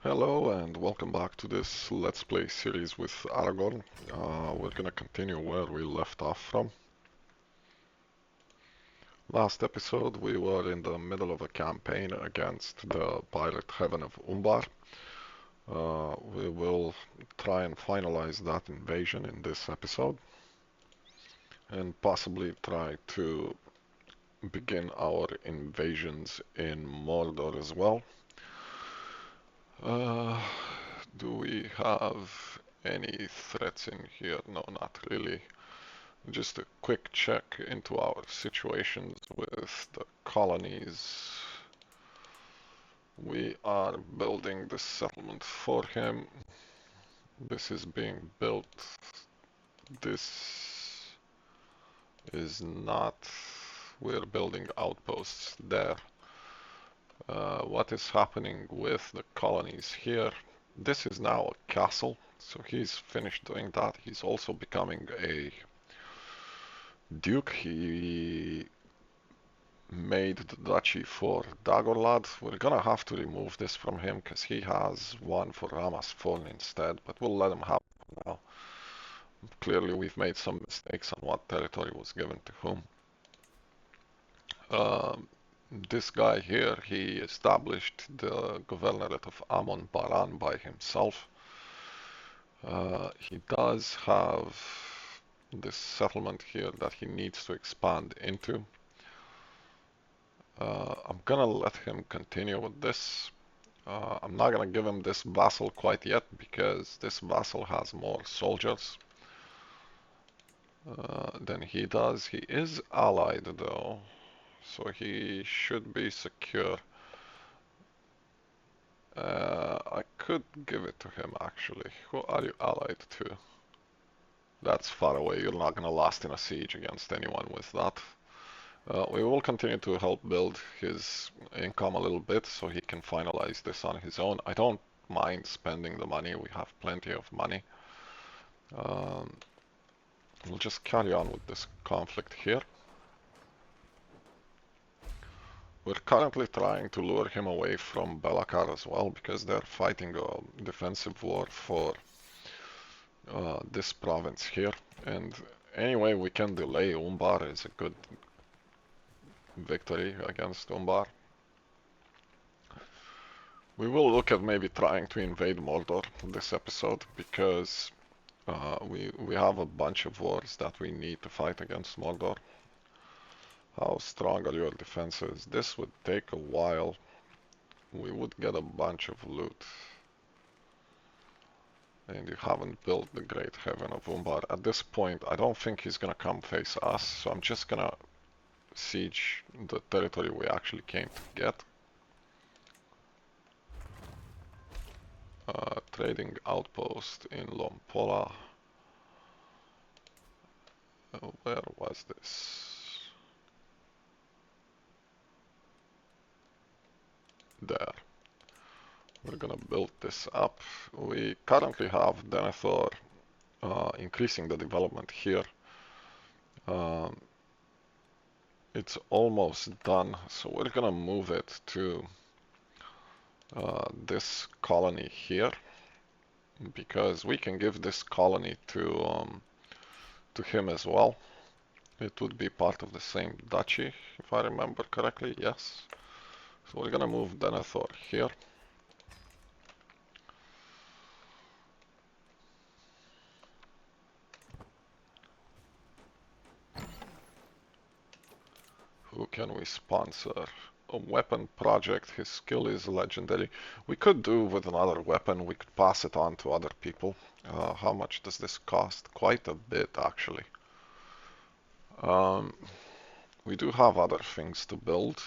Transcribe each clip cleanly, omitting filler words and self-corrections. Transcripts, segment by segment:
Hello and welcome back to this Let's Play series with Aragorn. We're gonna continue where we left off from. Last episode we were in the middle of a campaign against the pirate heaven of Umbar. We will try and finalize that invasion in this episode and possibly try to begin our invasions in Mordor as well. Uh, do we have any threats in here? No, not really. Just a quick check into our situations with the colonies. We are building the settlement for him. This is being built. This is not. We're building outposts there. What is happening with the colonies here? This is now a castle, so he's finished doing that. He's also becoming a duke. He made the duchy for Dagorlad. We're gonna have to remove this from him because he has one for Ramasforn instead, but we'll let him have it for now. Clearly we've made some mistakes on what territory was given to whom. Um, this guy here, he established the governorate of Amon Baran by himself. He does have this settlement here that he needs to expand into. I'm gonna let him continue with this. I'm not gonna give him this vassal quite yet because this vassal has more soldiers than he does. He is allied though, so he should be secure. I could give it to him actually. Who are you allied to? That's far away. You're not gonna last in a siege against anyone with that. We will continue to help build his income a little bit so he can finalize this on his own. I don't mind spending the money. We have plenty of money. Um, we'll just carry on with this conflict here. We're currently trying to lure him away from Belakar as well because they're fighting a defensive war for this province here. And anyway, we can delay Umbar is a good victory against Umbar. We will look at maybe trying to invade Mordor this episode because we have a bunch of wars that we need to fight against Mordor. How strong are your defenses? This would take a while. We would get a bunch of loot. And you haven't built the Great Heaven of Umbar. At this point, I don't think he's gonna come face us, so I'm just gonna siege the territory we actually came to get. Trading outpost in Lompola. Where was this? There. We're gonna build this up. We currently have Denethor increasing the development here. It's almost done, so we're gonna move it to this colony here because we can give this colony to him as well. It would be part of the same duchy, if I remember correctly, yes. So we're gonna move Denethor here. Who can we sponsor? A weapon project, his skill is legendary. We could do with another weapon, we could pass it on to other people. How much does this cost? Quite a bit, actually. Um, we do have other things to build.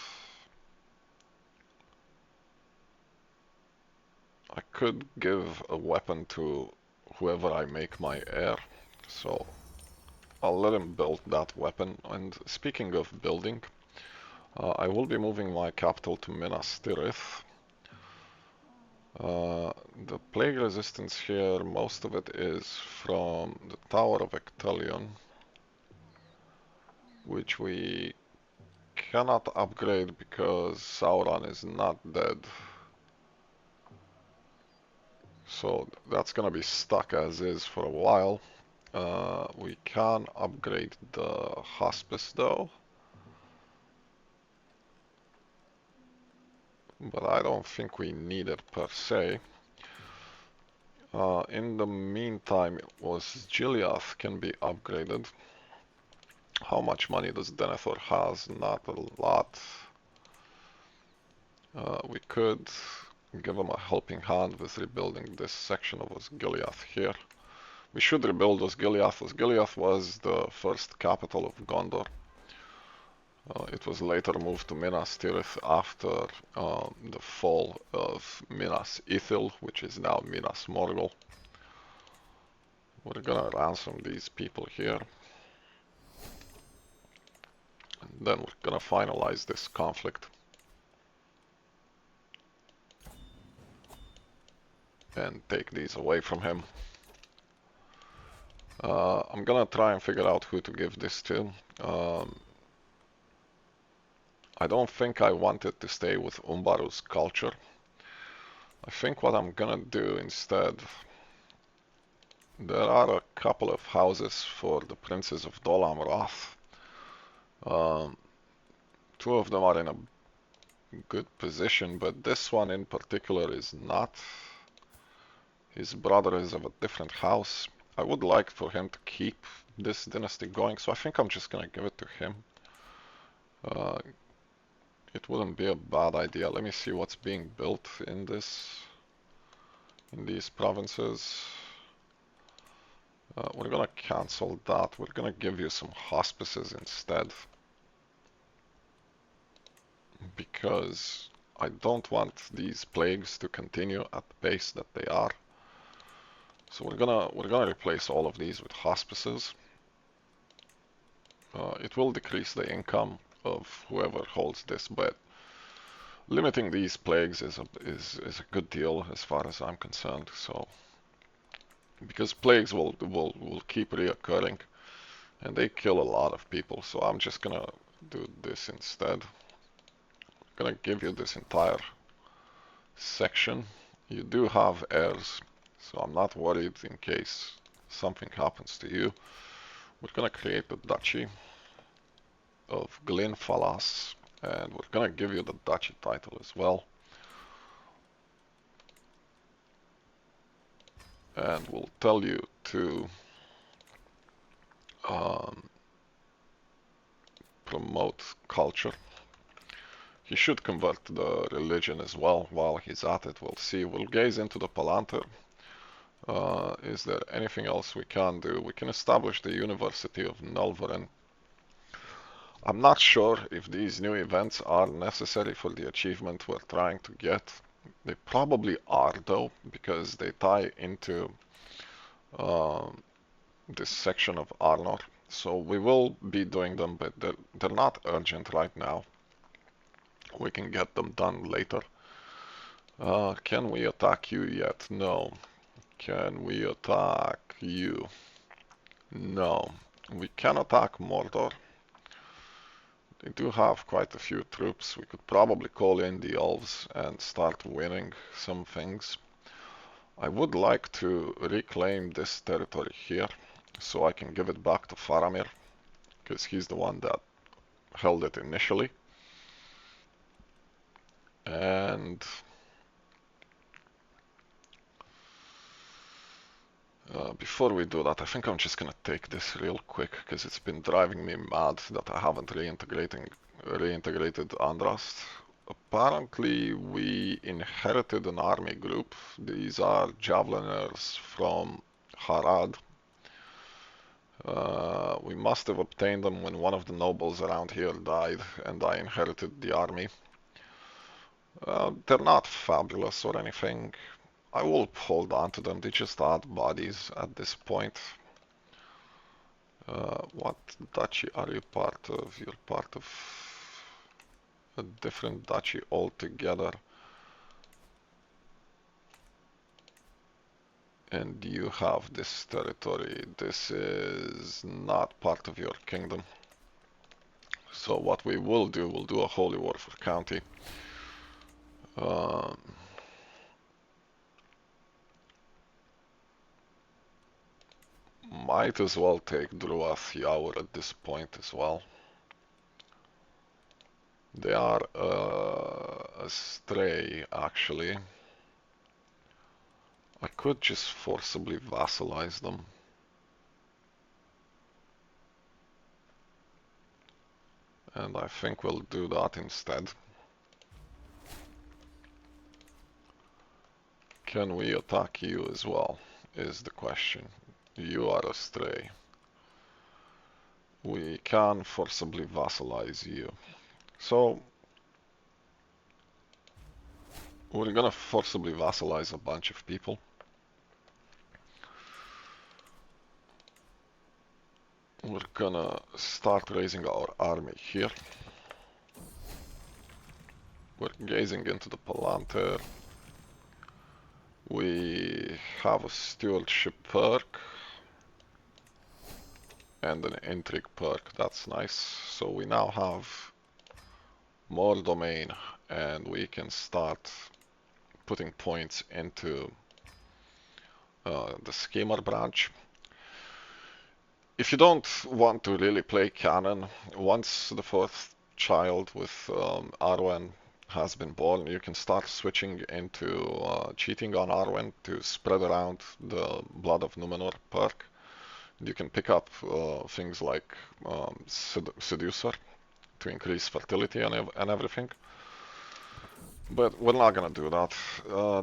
I could give a weapon to whoever I make my heir, so I'll let him build that weapon. And speaking of building, I will be moving my capital to Minas Tirith. The plague resistance here, most of it is from the Tower of Ectelion, which we cannot upgrade because Sauron is not dead. So that's gonna be stuck as is for a while. We can upgrade the hospice though, but I don't think we need it per se. In the meantime, was Gileath can be upgraded. How much money does Denethor has? Not a lot. We could give him a helping hand with rebuilding this section of Osgiliath here. We should rebuild Osgiliath. Osgiliath was the first capital of Gondor. It was later moved to Minas Tirith after the fall of Minas Ithil, which is now Minas Morgul. We're gonna ransom these people here. And then we're gonna finalize this conflict. And take these away from him. I'm gonna try and figure out who to give this to. I don't think I want it to stay with Umbaru's culture. I think what I'm gonna do instead, there are a couple of houses for the princes of Dol Amroth. Two of them are in a good position, but this one in particular is not. His brother is of a different house. I would like for him to keep this dynasty going, so I think I'm just gonna give it to him. It wouldn't be a bad idea. Let me see what's being built in these provinces. We're gonna cancel that. We're gonna give you some hospices instead, because I don't want these plagues to continue at the pace that they are. So we're gonna replace all of these with hospices. It will decrease the income of whoever holds this, but limiting these plagues is a good deal as far as I'm concerned. So because plagues will keep reoccurring, and they kill a lot of people. So I'm just gonna do this instead. I'm gonna give you this entire section. You do have heirs, so I'm not worried in case something happens to you. We're gonna create the duchy of Glenfalas, and we're gonna give you the duchy title as well. And we'll tell you to promote culture. He should convert the religion as well while he's at it. We'll see. We'll gaze into the Palantir. Is there anything else we can do? We can establish the University of Nulverin. I'm not sure if these new events are necessary for the achievement we're trying to get. They probably are though, because they tie into this section of Arnor. So we will be doing them, but they're not urgent right now. We can get them done later. Can we attack you yet? No. Can we attack you? No. We can attack Mordor. They do have quite a few troops. We could probably call in the elves and start winning some things. I would like to reclaim this territory here so I can give it back to Faramir, because he's the one that held it initially. And before we do that, I think I'm just gonna take this real quick, because it's been driving me mad that I haven't reintegrated Andrast. Apparently, we inherited an army group. These are javeliners from Harad. We must have obtained them when one of the nobles around here died, and I inherited the army. They're not fabulous or anything. I will hold on to them. They just add bodies at this point. What duchy are you part of? You're part of a different duchy altogether. And you have this territory. This is not part of your kingdom. So what we will do, we'll do a holy war for county. Might as well take Druath Yaur at this point as well. They are astray, actually. I could just forcibly vassalize them. And I think we'll do that instead. Can we attack you as well, is the question. You are astray. We can forcibly vassalize you. So, we're gonna forcibly vassalize a bunch of people. We're gonna start raising our army here. We're gazing into the Palantir. We have a stewardship perk and an intrigue perk. That's nice. So we now have more domain and we can start putting points into the schemer branch. If you don't want to really play canon, once the fourth child with Arwen has been born, you can start switching into cheating on Arwen to spread around the Blood of Numenor perk. You can pick up things like Seducer to increase fertility and everything. But we're not gonna do that.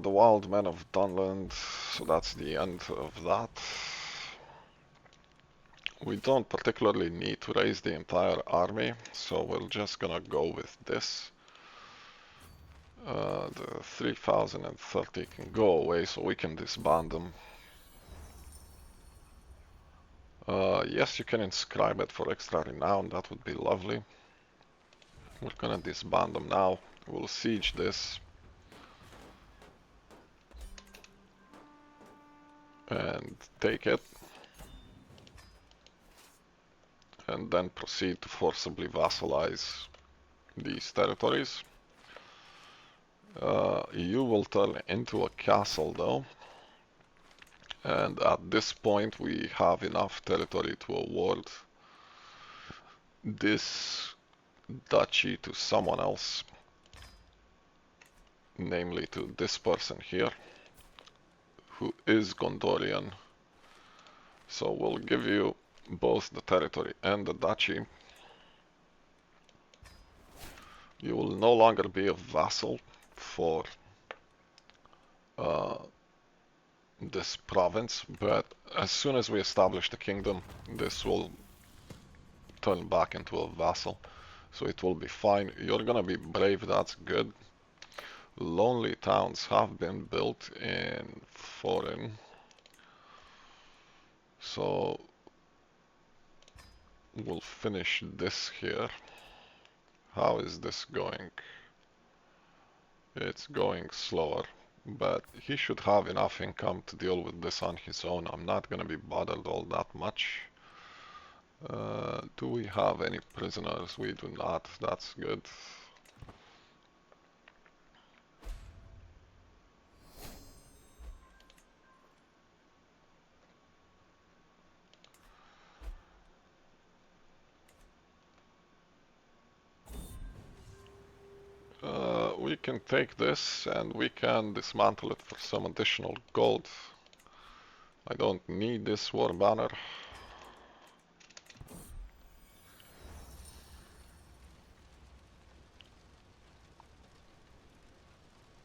The Wild Men of Dunland, so that's the end of that. We don't particularly need to raise the entire army, so we're just gonna go with this. The 3030 can go away, so we can disband them. Yes, you can inscribe it for extra renown, that would be lovely. We're gonna disband them now. We'll siege this. And take it. And then proceed to forcibly vassalize these territories. You will turn into a castle though. And at this point we have enough territory to award this duchy to someone else. Namely to this person here, who is Gondorian. So we'll give you both the territory and the duchy. You will no longer be a vassal for this province, but as soon as we establish the kingdom, this will turn back into a vassal. So it will be fine. You're gonna be brave, that's good. Lonely towns have been built in foreign. So we'll finish this here. How is this going? It's going slower, but he should have enough income to deal with this on his own. I'm not gonna be bothered all that much. Do we have any prisoners? We do not. That's good. We can take this and we can dismantle it for some additional gold. I don't need this war banner.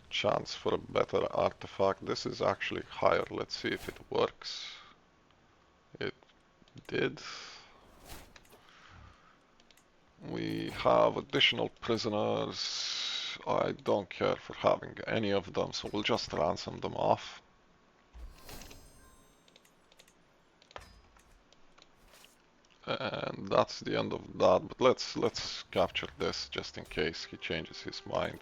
Chance for a better artifact. This is actually higher. Let's see if it works. It did. We have additional prisoners. I don't care for having any of them, so we'll just ransom them off. And that's the end of that, but let's capture this just in case he changes his mind.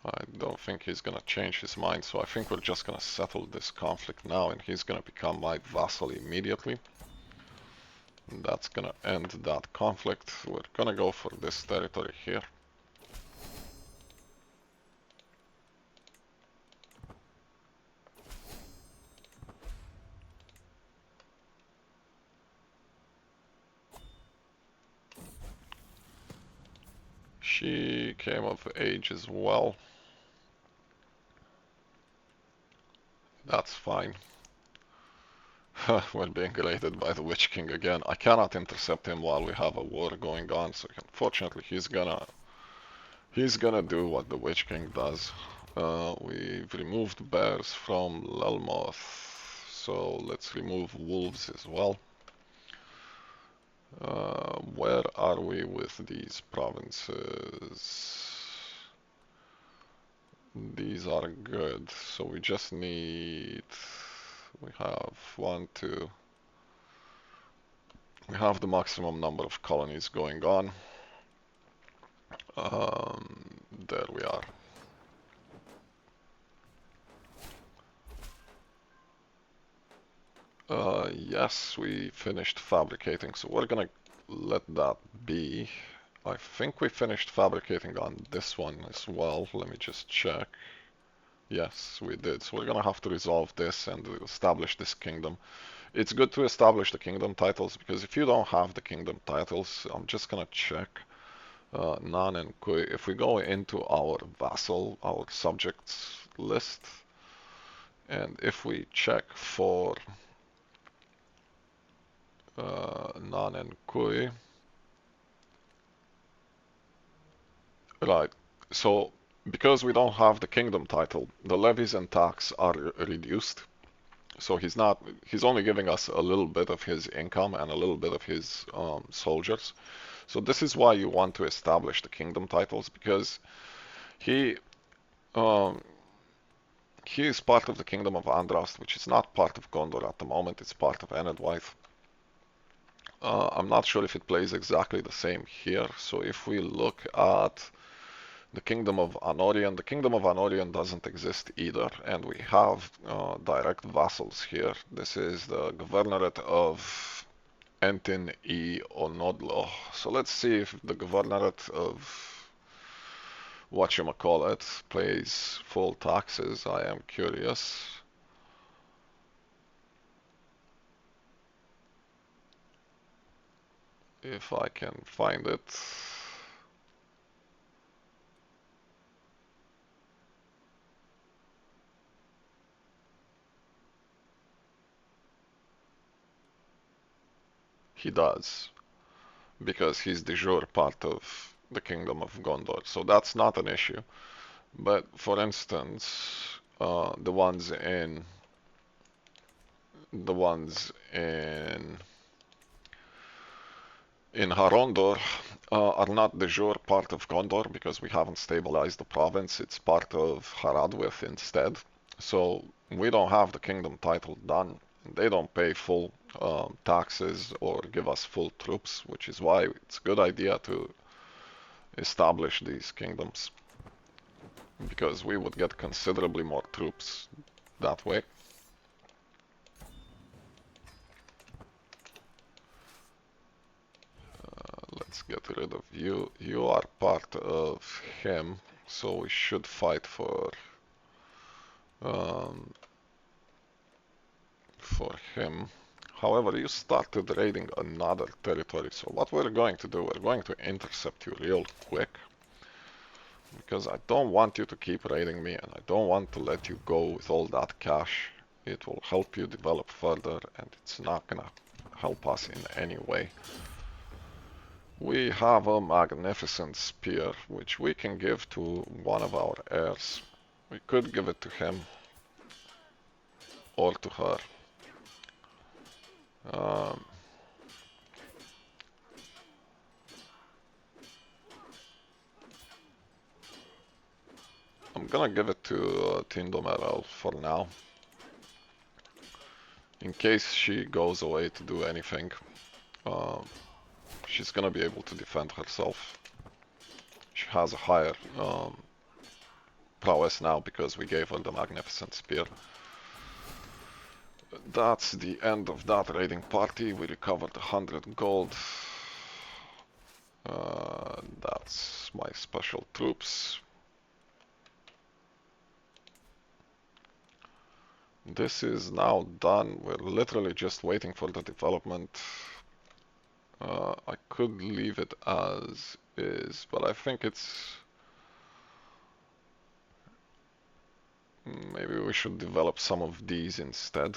I don't think he's gonna change his mind, so I think we're just gonna settle this conflict now and he's gonna become my vassal immediately. And that's gonna end that conflict. We're gonna go for this territory here. She came of age as well. That's fine. We're being raided by the Witch King again. I cannot intercept him while we have a war going on, so unfortunately he's gonna do what the Witch King does. We've removed bears from Lelmoth, so let's remove wolves as well. Where are we with these provinces? These are good, so we just need... We have one, two... We have the maximum number of colonies going on. There we are. Yes, we finished fabricating, so we're gonna let that be. I think we finished fabricating on this one as well. Let me just check. Yes, we did. So we're gonna have to resolve this and establish this kingdom. It's good to establish the kingdom titles because if you don't have the kingdom titles, I'm just gonna check Nan and Kui. If we go into our vassal, our subjects list, and if we check for Nan and Kui, right, so because we don't have the kingdom title, the levies and tax are reduced. So he's only giving us a little bit of his income and a little bit of his soldiers. So this is why you want to establish the kingdom titles, because he um, he is part of the kingdom of Andrast, which is not part of Gondor at the moment. It's part of Enedwaith. I'm not sure if it plays exactly the same here. So if we look at the Kingdom of Anorion. The Kingdom of Anorion doesn't exist either, and we have direct vassals here. This is the Governorate of Entin I Onodlo. So let's see if the Governorate of whatchamacallit pays full taxes. I am curious. If I can find it. He does, because he's de jure part of the Kingdom of Gondor. So that's not an issue. But for instance, the ones in the ones in Harondor are not de jure part of Gondor because we haven't stabilized the province. It's part of Haradwith instead. So we don't have the kingdom title done. They don't pay full taxes or give us full troops, which is why it's a good idea to establish these kingdoms, because we would get considerably more troops that way. Let's get rid of you. You are part of him, so we should fight um, for him. However, you started raiding another territory, so what we're going to do, we're going to intercept you real quick, because I don't want you to keep raiding me, and I don't want to let you go with all that cash. It will help you develop further, and it's not gonna help us in any way. We have a magnificent spear, which we can give to one of our heirs. We could give it to him, or to her. Um, I'm gonna give it to Tindomerel for now, in case she goes away to do anything. Um, she's gonna be able to defend herself. She has a higher prowess now because we gave her the magnificent spear. That's the end of that raiding party. We recovered 100 gold. That's my special troops. This is now done. We're literally just waiting for the development I could leave it as is, but I think it's... Maybe we should develop some of these instead.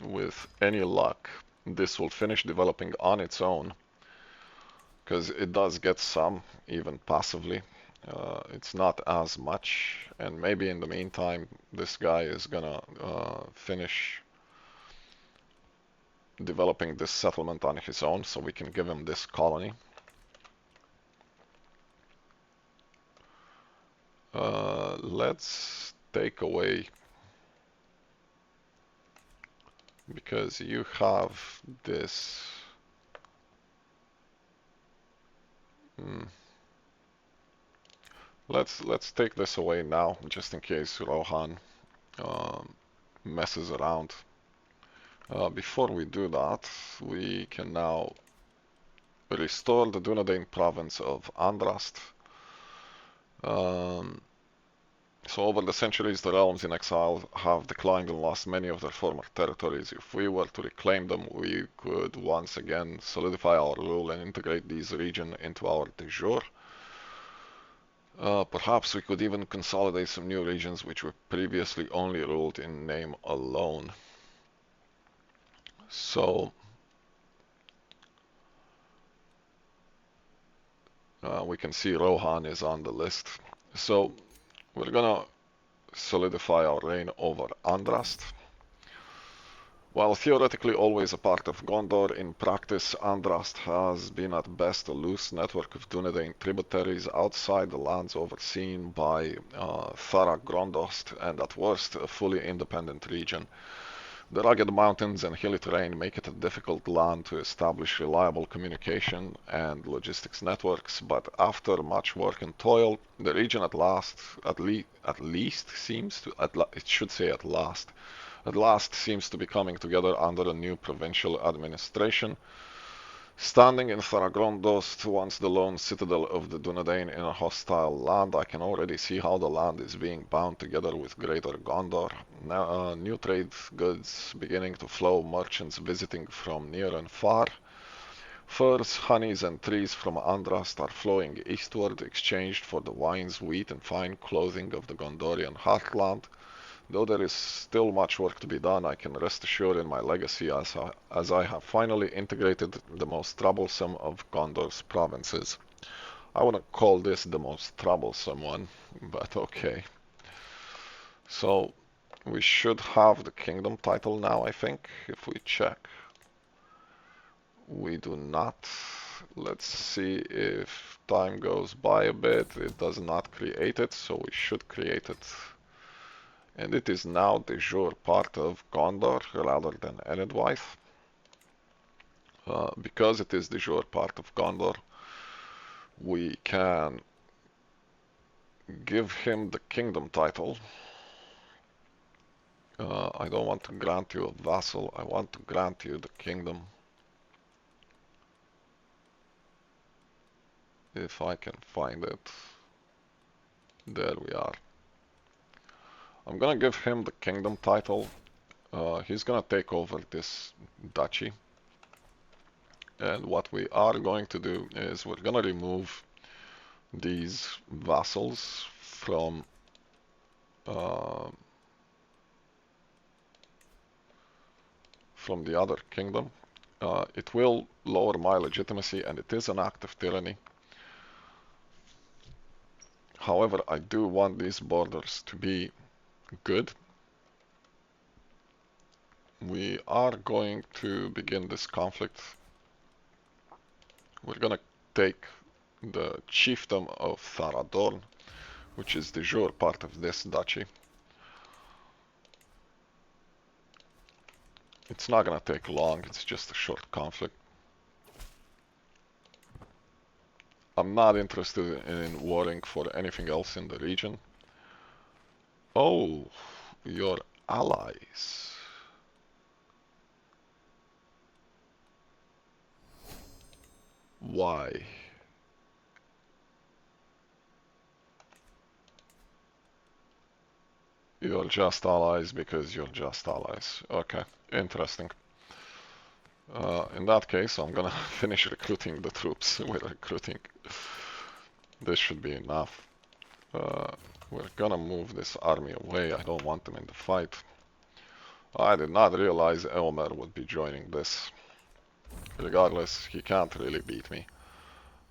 With any luck, this will finish developing on its own, because it does get some, even passively. It's not as much, and maybe in the meantime, this guy is gonna finish developing this settlement on his own, so we can give him this colony. Let's take away, because you have this. Let's take this away now, just in case Rohan messes around. Before we do that, we can now restore the Dunedain province of Andrast. So over the centuries, the realms in exile have declined and lost many of their former territories. If we were to reclaim them, we could once again solidify our rule and integrate these regions into our de jure. Perhaps we could even consolidate some new regions which were previously only ruled in name alone. So we can see Rohan is on the list. So we're gonna solidify our reign over Andrast. While theoretically always a part of Gondor, in practice Andrast has been at best a loose network of Dunedain tributaries outside the lands overseen by Thara-Grondost, and at worst a fully independent region. The rugged mountains and hilly terrain make it a difficult land to establish reliable communication and logistics networks, but after much work and toil, the region at least seems to, it should say at last seems to be coming together under a new provincial administration. Standing in Thara-Grondost, once the lone citadel of the Dunedain in a hostile land, I can already see how the land is being bound together with Greater Gondor. Now, new trade goods beginning to flow, merchants visiting from near and far. Furs, honeys, and trees from Andrast are flowing eastward, exchanged for the wines, wheat, and fine clothing of the Gondorian heartland. Though there is still much work to be done, I can rest assured in my legacy as I have finally integrated the most troublesome of Gondor's provinces. I wouldn't call this the most troublesome one, but okay. So we should have the kingdom title now, I think, if we check. We do not. Let's see if time goes by a bit. It does not create it, so we should create it. And it is now de jure part of Gondor rather than Enedwaith. Because it is de jure part of Gondor, we can give him the kingdom title. I don't want to grant you a vassal, I want to grant you the kingdom. If I can find it. There we are. I'm gonna give him the kingdom title. He's gonna take over this duchy. And what we are going to do is we're gonna remove these vassals from the other kingdom. It will lower my legitimacy, and it is an act of tyranny. However, I do want these borders to be good. We are going to begin this conflict. We're gonna take the chiefdom of Faradorn, which is de jure part of this duchy. It's not gonna take long, it's just a short conflict. I'm not interested in warring for anything else in the region. Oh, your allies. Why? You're just allies because you're just allies. Okay, interesting. In that case, I'm gonna finish recruiting the troops we're recruiting. This should be enough. Uh, we're gonna move this army away. I don't want them in the fight. I did not realize Elmer would be joining this. Regardless, he can't really beat me.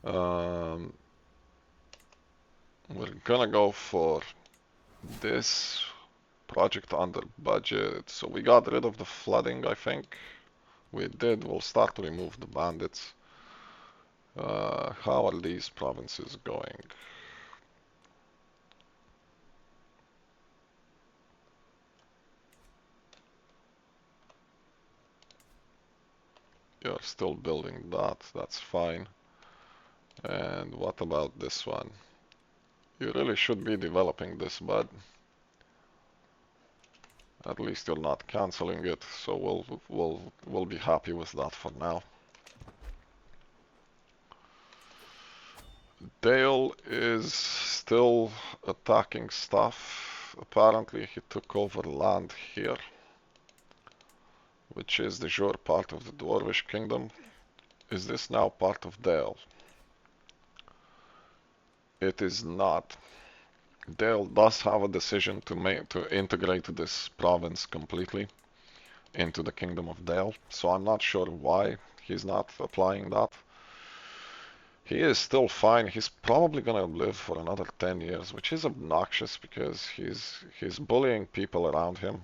Um, we're gonna go for this project under budget. So we got rid of the flooding, I think. We did. We'll start to remove the bandits. How are these provinces going? You're still building that. That's fine. And what about this one? You really should be developing this, but at least you're not canceling it. So we'll be happy with that for now. Dale is still attacking stuff. Apparently he took over land here, which is de jure part of the Dwarvish Kingdom. Is this now part of Dale? It is not. Dale does have a decision to integrate this province completely into the Kingdom of Dale, so I'm not sure why he's not applying that. He is still fine. He's probably gonna live for another 10 years, which is obnoxious because he's bullying people around him.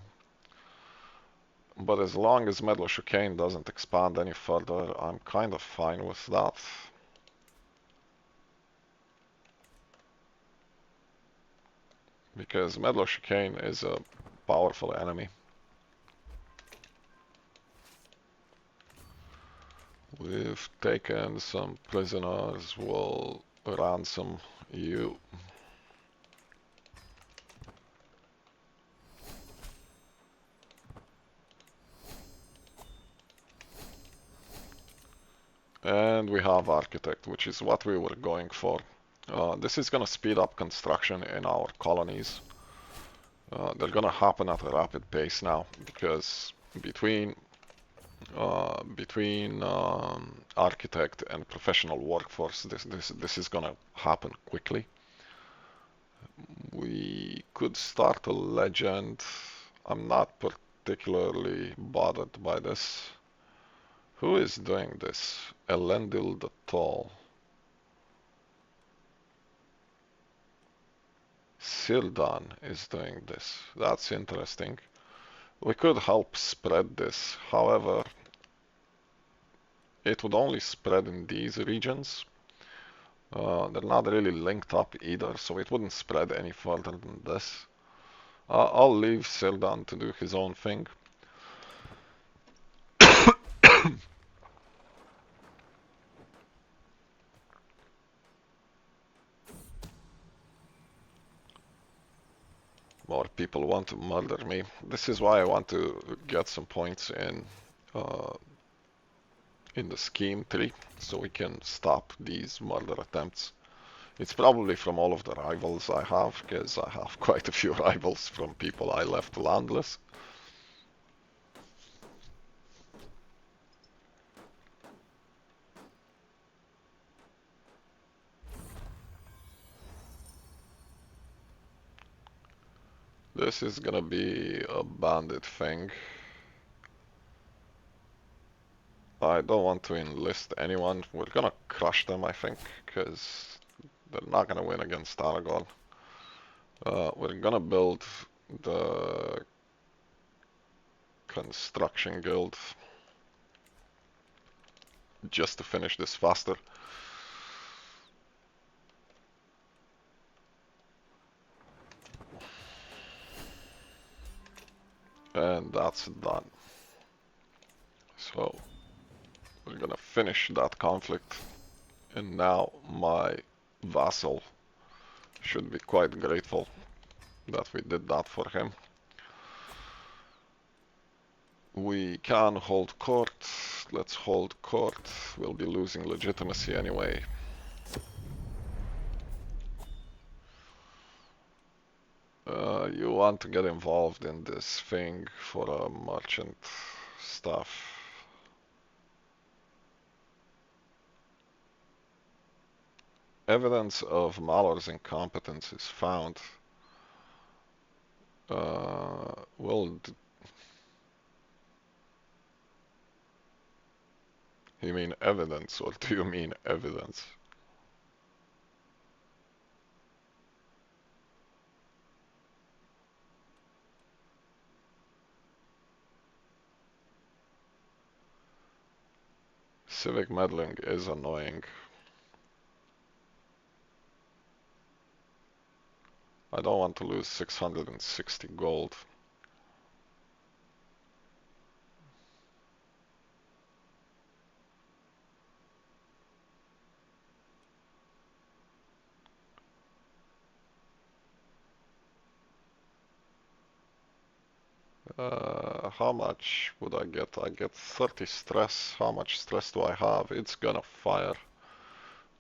But as long as Medloshukane doesn't expand any further, I'm kind of fine with that. Because Medloshukane is a powerful enemy. We've taken some prisoners. We'll ransom you. And we have architect, which is what we were going for. This is gonna speed up construction in our colonies. They're gonna happen at a rapid pace now because between architect and professional workforce, this is gonna happen quickly. We could start a legend. I'm not particularly bothered by this. Who is doing this? Elendil the Tall. Sirdan is doing this. That's interesting. We could help spread this. However, it would only spread in these regions. They're not really linked up either, so it wouldn't spread any further than this. I'll leave Sirdan to do his own thing. More people want to murder me. This is why I want to get some points uh, in the scheme tree, so we can stop these murder attempts. It's probably from all of the rivals I have, because I have quite a few rivals from people I left landless. This is gonna be a bandit thing. I don't want to enlist anyone. We're gonna crush them, I think, because they're not gonna win against Aragorn. We're gonna build the construction guild just to finish this faster. And that's done. So we're gonna finish that conflict, and now my vassal should be quite grateful that we did that for him. We can hold court. Let's hold court. We'll be losing legitimacy anyway. You want to get involved in this thing for merchant stuff. Evidence of Malor's incompetence is found. Well, you mean evidence, or do you mean evidence? Civic meddling is annoying. I don't want to lose 660 gold. How much would I get? I get 30 stress. How much stress do I have? It's gonna fire.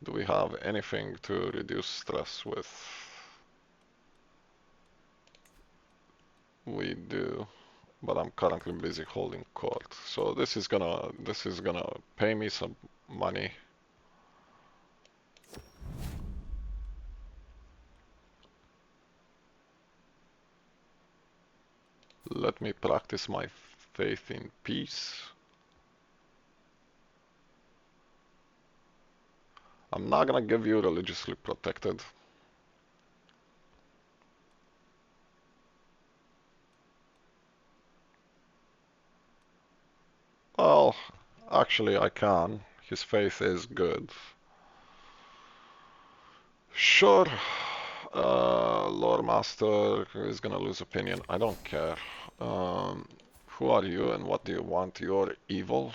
Do we have anything to reduce stress with? We do, but I'm currently busy holding court. So this is gonna pay me some money. Let me practice my faith in peace. I'm not gonna give you religiously protected. Well, actually I can. His faith is good. Sure, Lore Master is gonna lose opinion. I don't care. Who are you and what do you want? You're evil?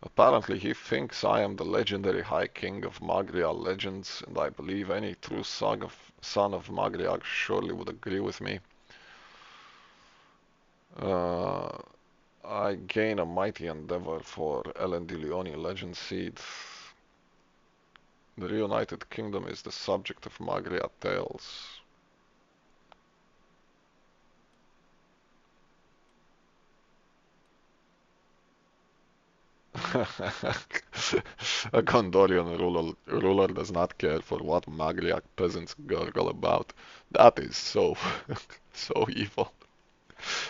Apparently he thinks I am the legendary High King of Magrial legends, and I believe any true son of Magriag surely would agree with me. Uh, I gain a mighty endeavor for Ellen de Leoni legend seed. The reunited kingdom is the subject of Magriat tales. A Gondorian ruler does not care for what Magriak peasants gurgle about. That is so, so evil.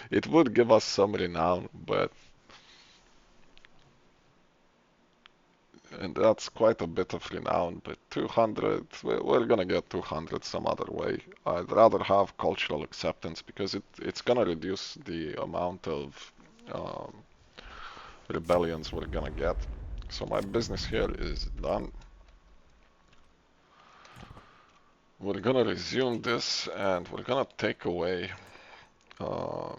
It would give us some renown, but and that's quite a bit of renown. But 200, we're gonna get 200 some other way. I'd rather have cultural acceptance because it's gonna reduce the amount of um, rebellions we're gonna get. So my business here is done. We're gonna resume this and we're gonna take away uh,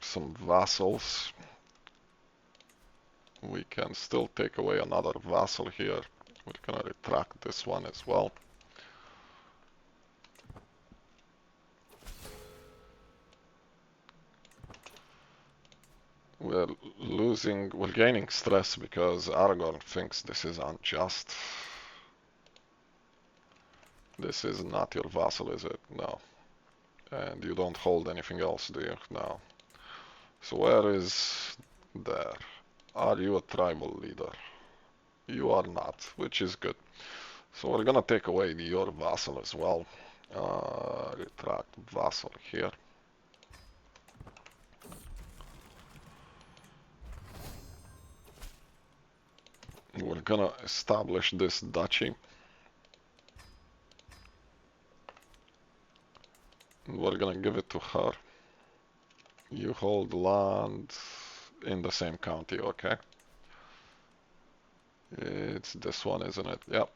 some vassals. We can still take away another vassal here. We're gonna retract this one as well. We're gaining stress because Aragorn thinks this is unjust. This is not your vassal, is it? No. And you don't hold anything else, do you? No. So where is there? Are you a tribal leader? You are not, which is good. So we're gonna take away your vassal as well. Retract vassal here. We're gonna establish this duchy. We're gonna give it to her. You hold land in the same county, okay? It's this one, isn't it? Yep.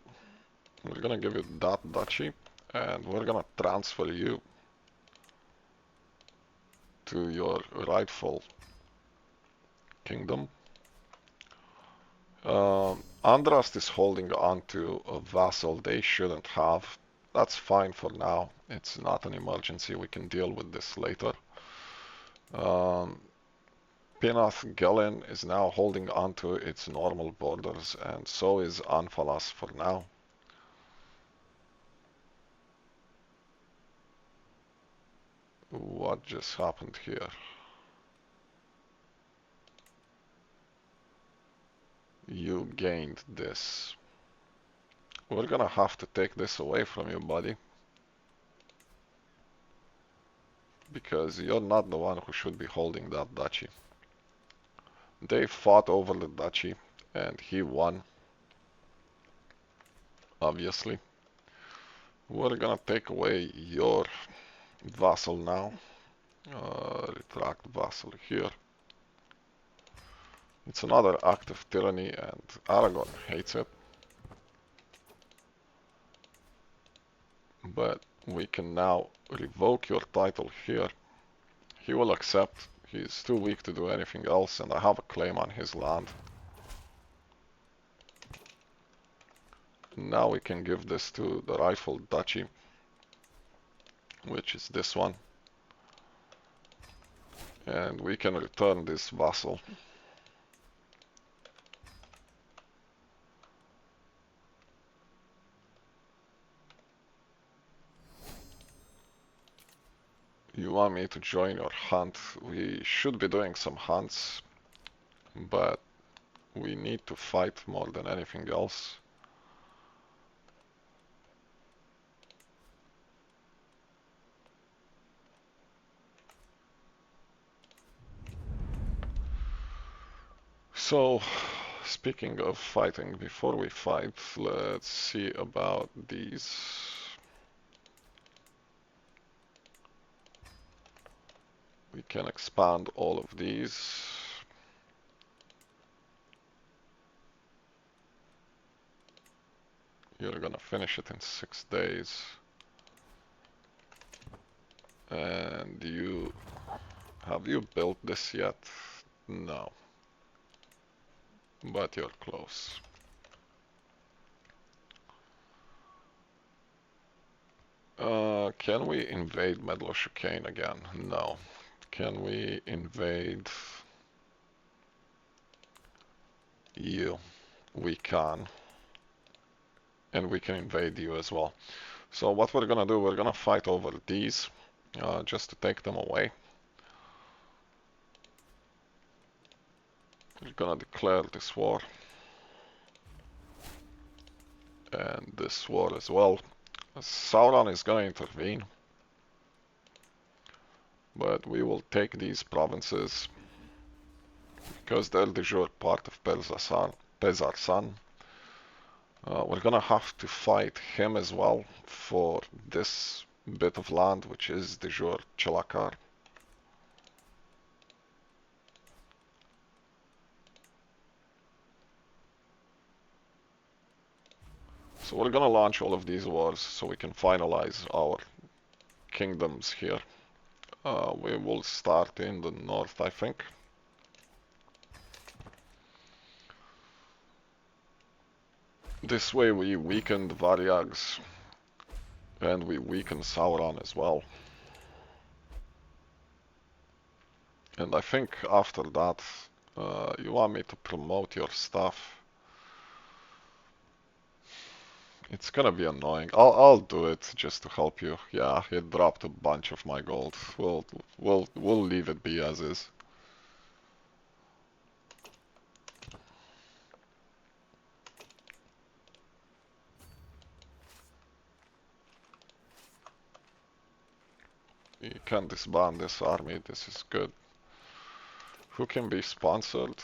We're gonna give you that duchy, and we're gonna transfer you to your rightful kingdom. Andrast is holding on to a vassal they shouldn't have. That's fine for now. It's not an emergency. We can deal with this later. Pinath Gelen is now holding on to its normal borders, and so is Anfalas for now. What just happened here? You gained this. We're gonna have to take this away from you, buddy. Because you're not the one who should be holding that duchy. They fought over the duchy, and he won, obviously. We're gonna take away your vassal now. Retract vassal here. It's another act of tyranny, and Aragorn hates it. But we can now revoke your title here. He will accept. He's too weak to do anything else, and I have a claim on his land. Now we can give this to the rightful duchy, which is this one. And we can return this vassal. You want me to join your hunt? We should be doing some hunts, but we need to fight more than anything else. So, speaking of fighting, before we fight, let's see about these. We can expand all of these. You're gonna finish it in 6 days. And have you built this yet? No. But you're close. Can we invade Medloshukane again? No. Can we invade you? We can. And we can invade you as well. So what we're gonna do, we're gonna fight over these, just to take them away. We're gonna declare this war. And this war as well. Sauron is gonna intervene. But we will take these provinces because they're de jure part of Pezarsan. We're gonna have to fight him as well for this bit of land, which is de jure Chelakar. So we're gonna launch all of these wars so we can finalize our kingdoms here. We will start in the north, I think. This way we weaken the Varyags, and we weaken Sauron as well. And I think after that, you want me to promote your stuff. It's gonna be annoying. I'll do it just to help you. Yeah, it dropped a bunch of my gold. We'll leave it be as is. You can disband this army. This is good. Who can be sponsored?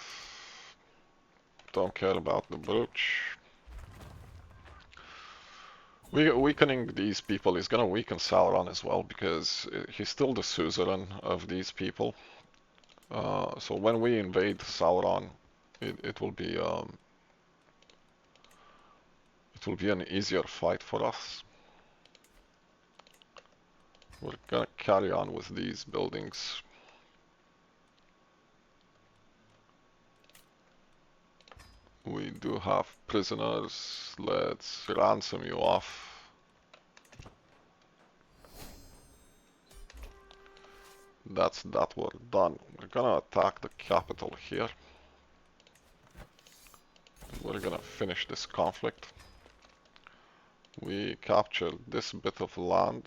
Don't care about the brooch. Weakening these people is gonna weaken Sauron as well, because he's still the suzerain of these people. So when we invade Sauron, it will be an easier fight for us. We're gonna carry on with these buildings. We do have prisoners. Let's ransom you off. That's that war done. We're gonna attack the capital here. We're gonna finish this conflict. We captured this bit of land.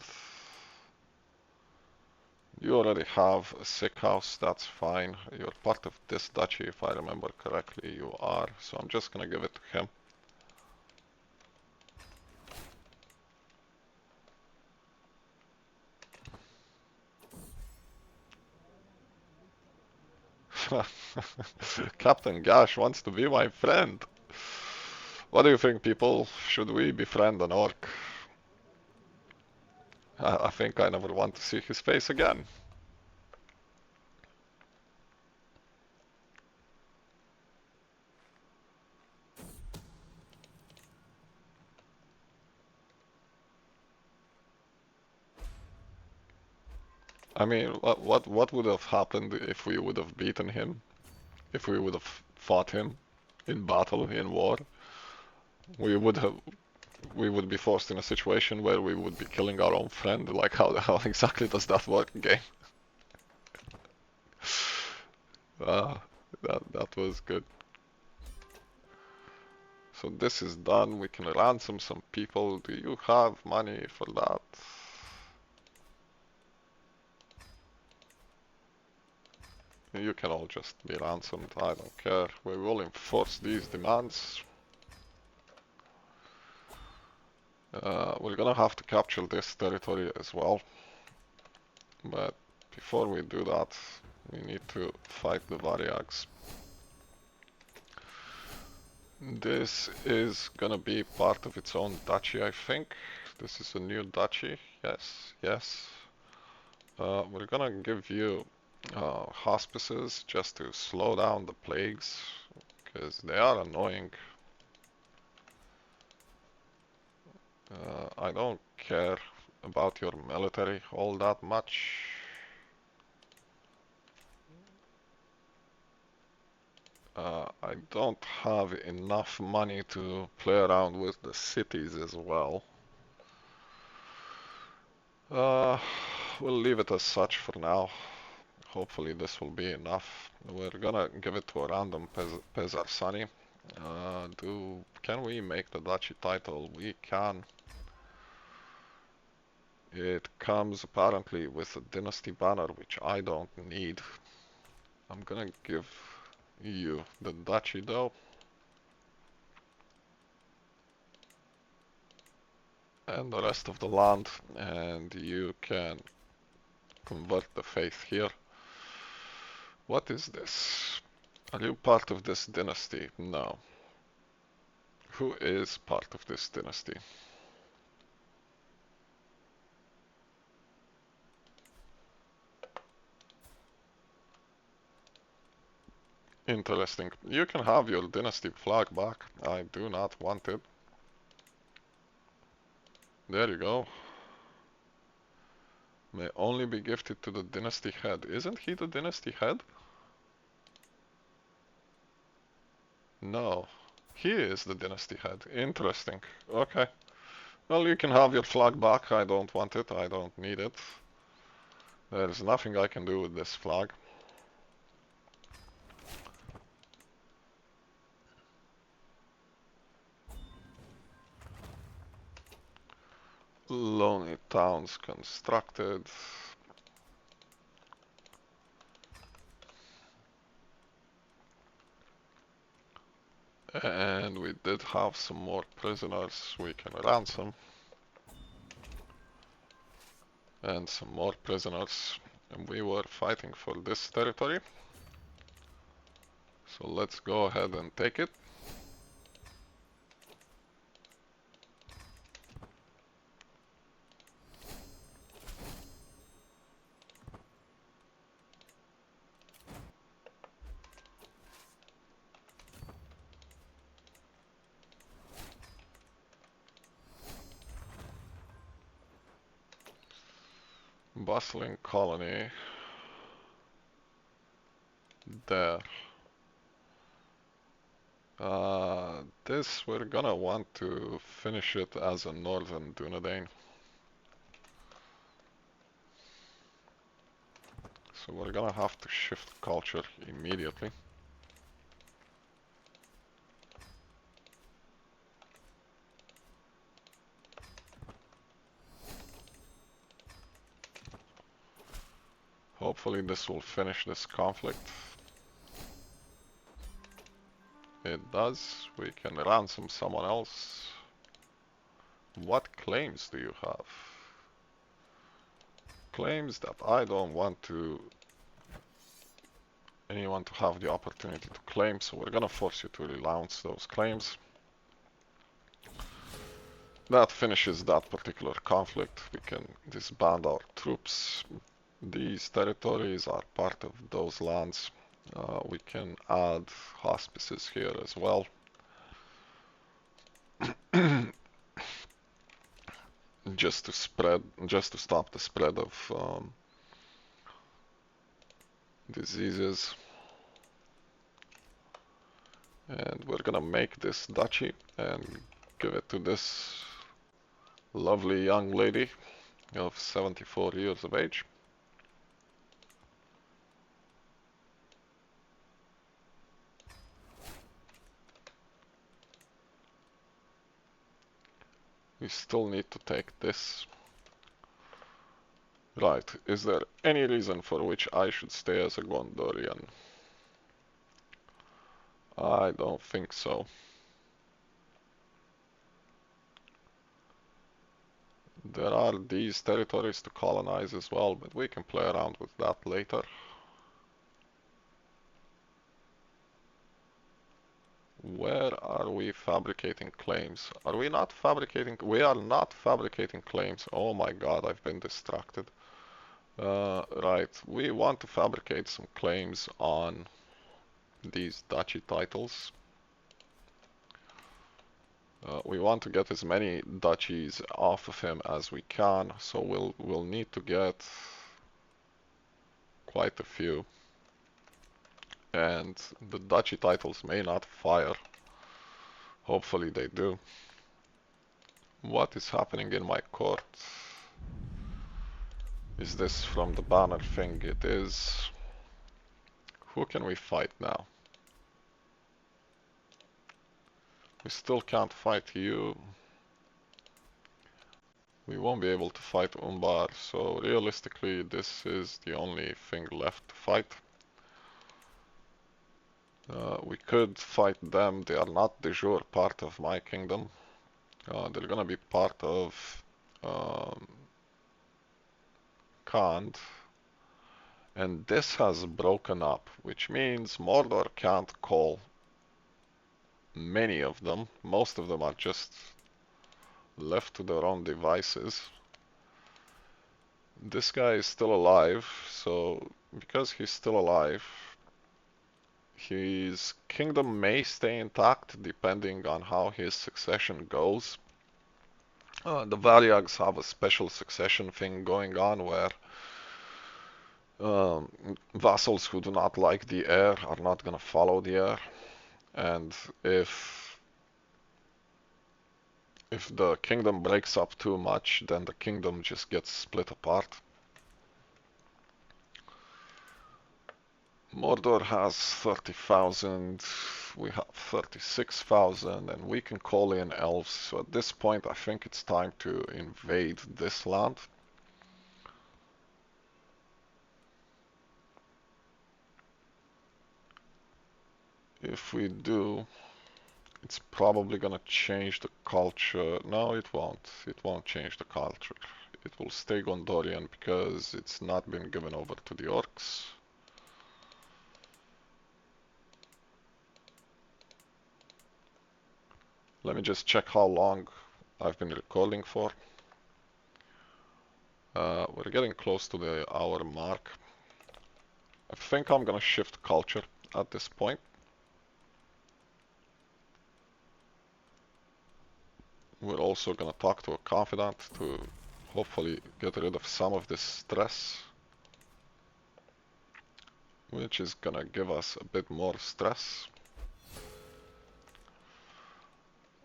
You already have a sick house, that's fine. You're part of this duchy, if I remember correctly, you are. So I'm just gonna give it to him. Captain Gash wants to be my friend. What do you think, people? Should we befriend an orc? I think I never want to see his face again. I mean, what would have happened if we would have beaten him? If we would have fought him in battle, in war? We would have we would be forced in a situation where we would be killing our own friend. Like how exactly does that work, game? Ah, that was good. So this is done. We can ransom some people. Do you have money for that? You can all just be ransomed. I don't care. We will enforce these demands. We're gonna have to capture this territory as well. But before we do that, we need to fight the Varyags. This is gonna be part of its own duchy, I think. This is a new duchy. Yes, yes. We're gonna give you hospices just to slow down the plagues, because they are annoying. I don't care about your military all that much. I don't have enough money to play around with the cities as well. Uh, we'll leave it as such for now. Hopefully this will be enough. We're gonna give it to a random Pezarsani. Can we make the duchy title? We can. It comes apparently with a dynasty banner, which I don't need. I'm gonna give you the duchy though. And the rest of the land, and you can convert the faith here. What is this? Are you part of this dynasty? No. Who is part of this dynasty? Interesting. You can have your dynasty flag back. I do not want it. There you go. May only be gifted to the dynasty head. Isn't he the dynasty head? No. He is the dynasty head. Interesting. Okay. Well, you can have your flag back. I don't want it. I don't need it. There's nothing I can do with this flag. Lonely towns constructed. And we did have some more prisoners we can ransom. And some more prisoners. And we were fighting for this territory. So let's go ahead and take it. Bustling colony. There. This we're gonna want to finish it as a northern Dunedain. So we're gonna have to shift culture immediately. Hopefully this will finish this conflict. It does. We can ransom someone else. What claims do you have? Claims that I don't want anyone to have the opportunity to claim, so we're gonna force you to renounce those claims. That finishes that particular conflict. We can disband our troops. These territories are part of those lands. We can add hospices here as well. just to stop the spread of diseases. And we're gonna make this duchy and give it to this lovely young lady of 74 years of age. We still need to take this. Right, is there any reason for which I should stay as a Gondorian? I don't think so. There are these territories to colonize as well, but we can play around with that later. Where are we fabricating claims? Are we not fabricating? We are not fabricating claims. Oh my god, I've been distracted. Right, we want to fabricate some claims on these duchy titles. We want to get as many duchies off of him as we can, so we'll need to get quite a few. And the duchy titles may not fire. Hopefully they do. What is happening in my court? Is this from the banner thing? It is. Who can we fight now? We still can't fight you. We won't be able to fight Umbar, so realistically this is the only thing left to fight. We could fight them. They are not de jure part of my kingdom. They're gonna be part of Khand. And this has broken up, which means Mordor can't call many of them. Most of them are just left to their own devices. This guy is still alive, so because he's still alive, his kingdom may stay intact depending on how his succession goes. The Varyags have a special succession thing going on where vassals who do not like the heir are not going to follow the heir. And if the kingdom breaks up too much, then the kingdom just gets split apart. Mordor has 30,000, we have 36,000, and we can call in elves. So at this point, I think it's time to invade this land. If we do, it's probably gonna change the culture. No, it won't. It won't change the culture. It will stay Gondorian because it's not been given over to the orcs. Let me just check how long I've been recording for. We're getting close to the hour mark. I think I'm gonna shift culture at this point. We're also gonna talk to a confidant to hopefully get rid of some of this stress, which is gonna give us a bit more stress.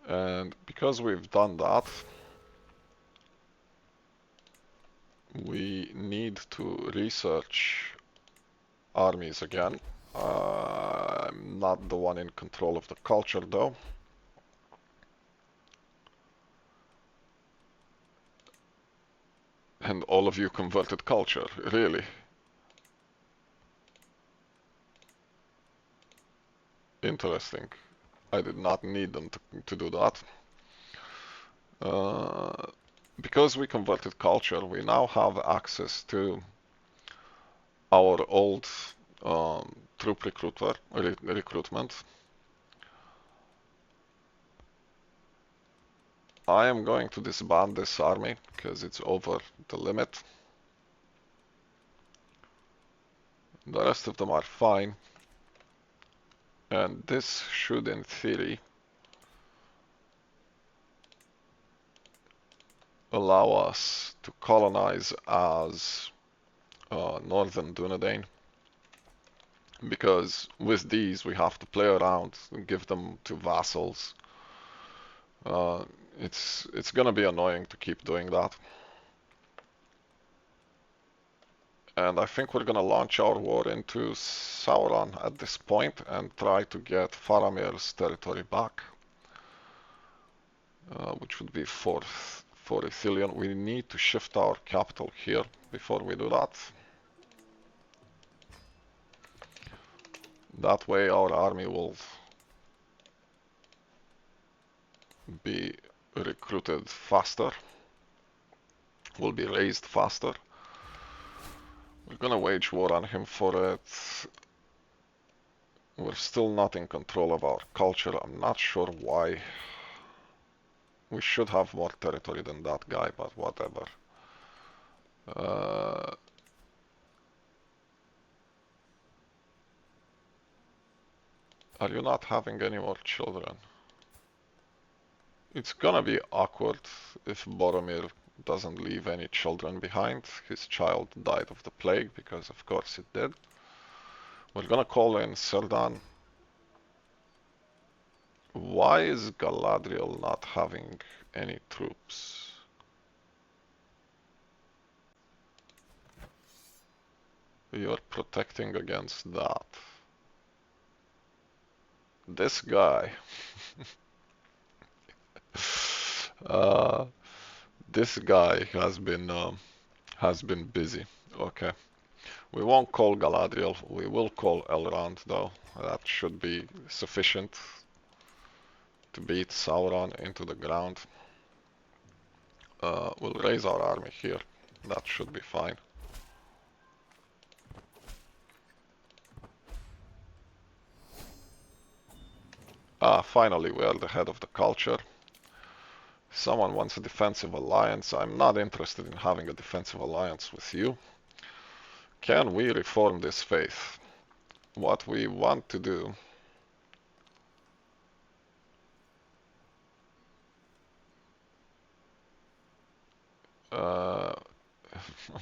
And because we've done that, we need to research armies again. I'm not the one in control of the culture though. And all of you converted culture, really. interesting. I did not need them to do that. Because we converted culture, we now have access to our old troop recruitment. I am going to disband this army because it's over the limit. The rest of them are fine. And this should, in theory, allow us to colonize as Northern Dunedain. Because with these we have to play around and give them to vassals. Uh, it's gonna be annoying to keep doing that. And I think we're gonna launch our war into Sauron at this point and try to get Faramir's territory back. Which would be for Ithilien. We need to shift our capital here before we do that. That way our army will be recruited faster, will be raised faster. We're gonna wage war on him for it. We're still not in control of our culture. I'm not sure why. We should have more territory than that guy, but whatever. Are you not having any more children? It's gonna be awkward if Boromir doesn't leave any children behind. His child died of the plague, because of course it did. We're gonna call in Serdan. Why is Galadriel not having any troops? You're protecting against that. This guy. This guy has been busy. Okay. We won't call Galadriel. We will call Elrond though. That should be sufficient to beat Sauron into the ground. We'll raise our army here. That should be fine. Ah, finally we are the head of the culture. Someone wants a defensive alliance. I'm not interested in having a defensive alliance with you. Can we reform this faith? What we want to do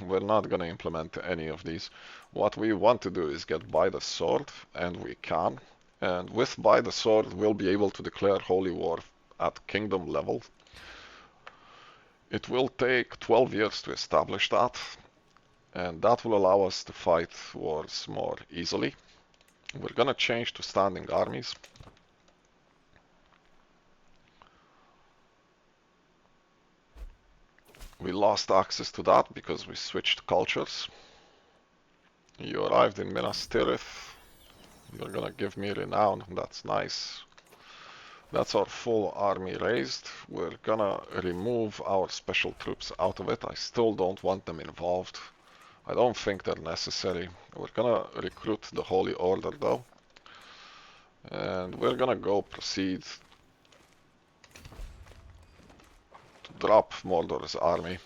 we're not going to implement any of these. What we want to do is get by the sword, and we can. And with by the sword, we'll be able to declare holy war at kingdom level. It will take 12 years to establish that, and that will allow us to fight wars more easily. We're going to change to standing armies. We lost access to that because we switched cultures. You arrived in Minas Tirith. You're gonna give me renown. That's nice. That's our full army raised. We're gonna remove our special troops out of it. I still don't want them involved. I don't think they're necessary. We're gonna recruit the Holy Order though. And we're gonna go proceed to drop Mordor's army.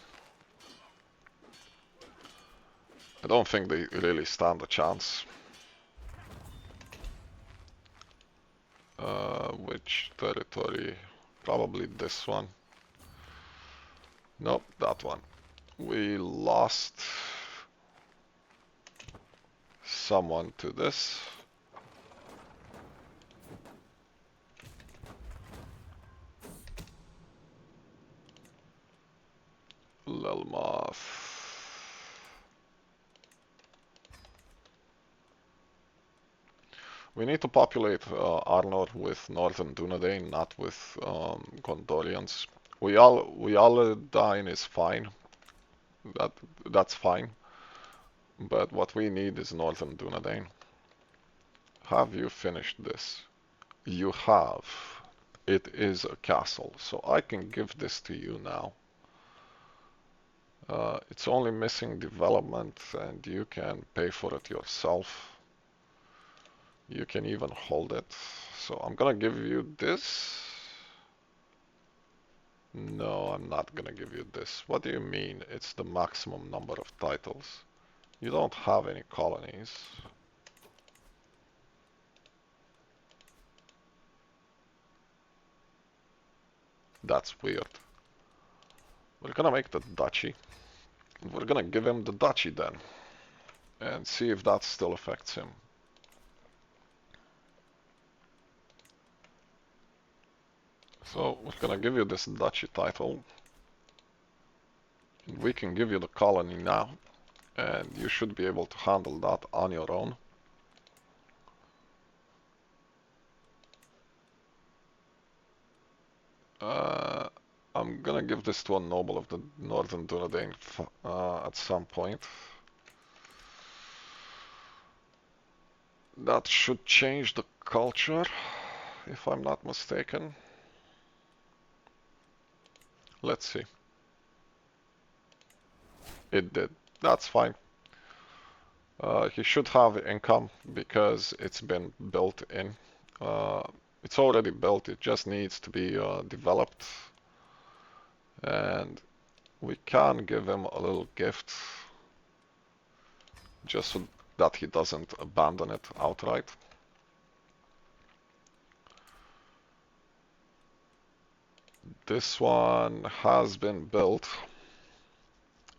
I don't think they really stand a chance. Which territory? Probably this one. Nope, that one. We lost someone to this. Lelmoth. We need to populate Arnor with Northern Dunedain, not with Gondorians. Ualadine is fine. That's fine. But what we need is Northern Dunedain. Have you finished this? you have, it is a castle. So I can give this to you now. It's only missing development and you can pay for it yourself. You can even hold it. So I'm gonna give you this. No, I'm not gonna give you this. What do you mean? It's the maximum number of titles. You don't have any colonies. That's weird. We're gonna make the duchy. We're gonna give him the duchy then. And see if that still affects him. So we're gonna give you this duchy title. We can give you the colony now. And you should be able to handle that on your own. I'm gonna give this to a noble of the Northern Dunedain at some point. That should change the culture, if I'm not mistaken. Let's see. It did. That's fine. He should have income because it's been built in. It's already built, it just needs to be developed. And we can give him a little gift just so that he doesn't abandon it outright. This one has been built.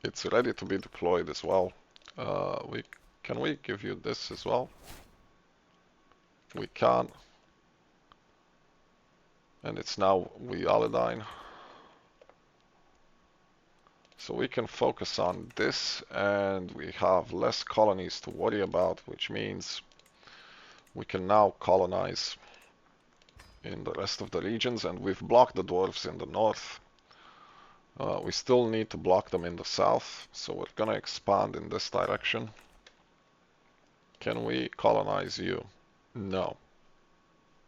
It's ready to be deployed as well. Can we give you this as well? We can. And it's now Realidine. So we can focus on this and we have less colonies to worry about, which means we can now colonize in the rest of the regions, and we've blocked the dwarves in the north. We still need to block them in the south, so we're gonna expand in this direction. Can we colonize you? No.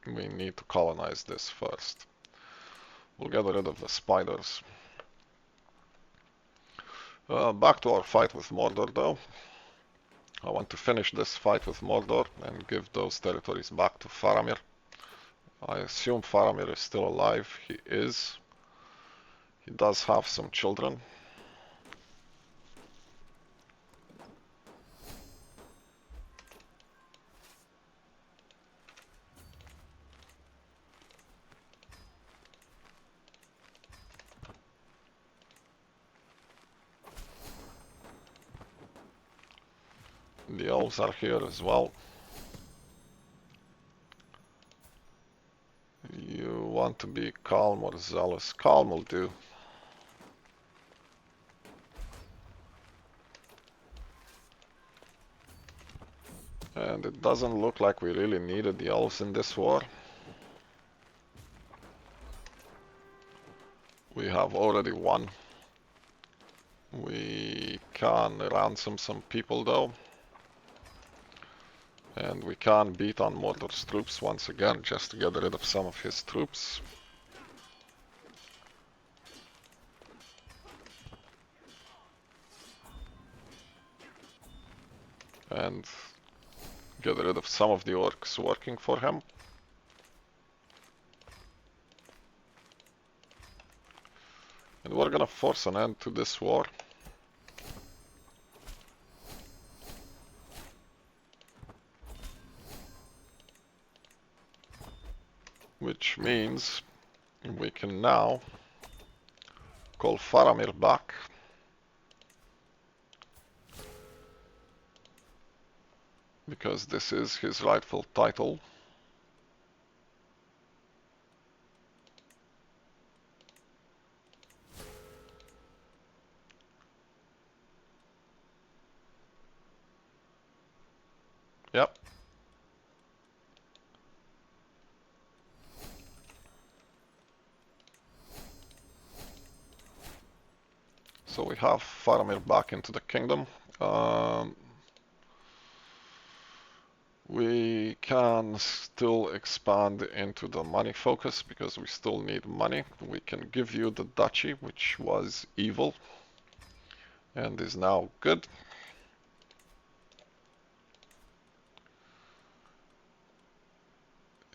We need to colonize this first. We'll get rid of the spiders. Back to our fight with Mordor though. I want to finish this fight with Mordor and give those territories back to Faramir. I assume Faramir is still alive. He is. He does have some children. The elves are here as well. You want to be calm or zealous? Calm will do. And it doesn't look like we really needed the elves in this war. We have already won. We can ransom some people though. And we can beat on Mordor's troops once again, just to get rid of some of his troops. And get rid of some of the orcs working for him. And we're gonna force an end to this war. Which means we can now call Faramir back. Because this is his rightful title. Yep. So we have Faramir back into the kingdom. We can still expand into the money focus because we still need money. We can give you the duchy, which was evil and is now good.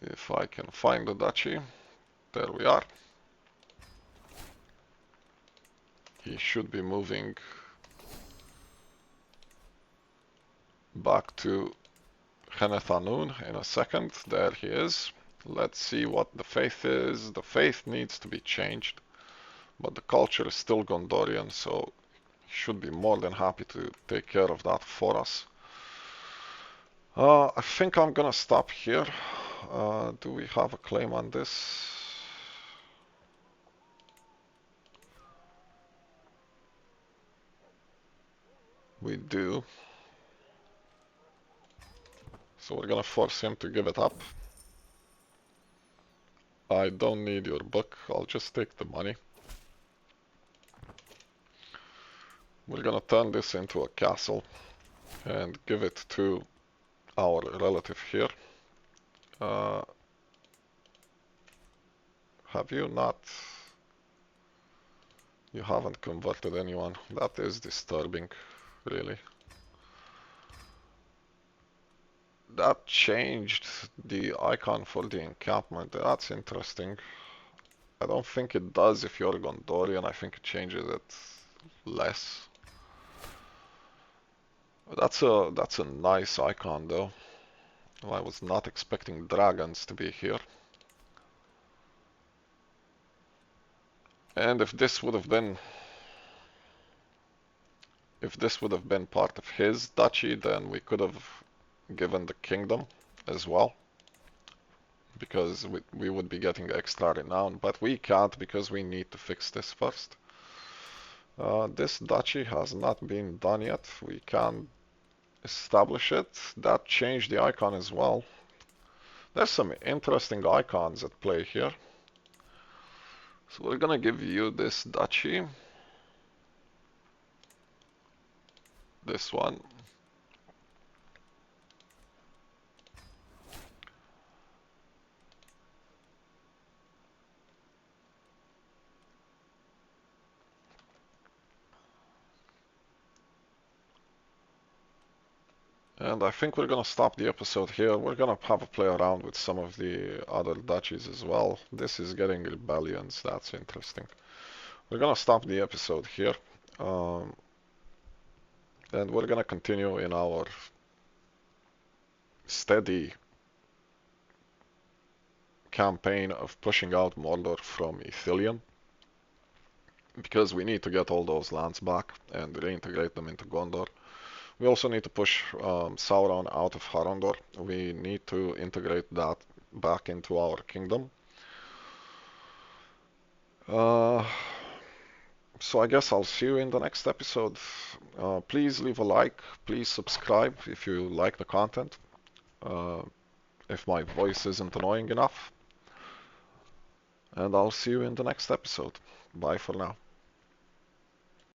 If I can find the duchy, there we are. He should be moving back to Henethanun in a second. There he is. Let's see what the faith is. The faith needs to be changed, but the culture is still Gondorian, so he should be more than happy to take care of that for us. I think I'm gonna stop here. Do we have a claim on this? We do. So we're gonna force him to give it up. I don't need your book, I'll just take the money. We're gonna turn this into a castle and give it to our relative here. Have you not? You haven't converted anyone. That is disturbing, really. That changed the icon for the encampment. That's interesting. I don't think it does if you're Gondorian. I think it changes it less. That's a nice icon though. I was not expecting dragons to be here. And if this would have been part of his duchy, then we could have given the kingdom as well, because we would be getting extra renown, but we can't because we need to fix this first. This duchy has not been done yet. We can establish it. That changed the icon as well. There's some interesting icons at play here. So we're gonna give you this duchy. This one. And I think we're gonna stop the episode here. We're gonna have a play around with some of the other duchies as well. This is getting rebellions. That's interesting. We're gonna stop the episode here. And we're gonna continue in our steady campaign of pushing out Mordor from Ithilien, because we need to get all those lands back and reintegrate them into Gondor. We also need to push Sauron out of Harondor. We need to integrate that back into our kingdom. So I guess I'll see you in the next episode. Please leave a like, please subscribe if you like the content, if my voice isn't annoying enough. And I'll see you in the next episode. Bye for now.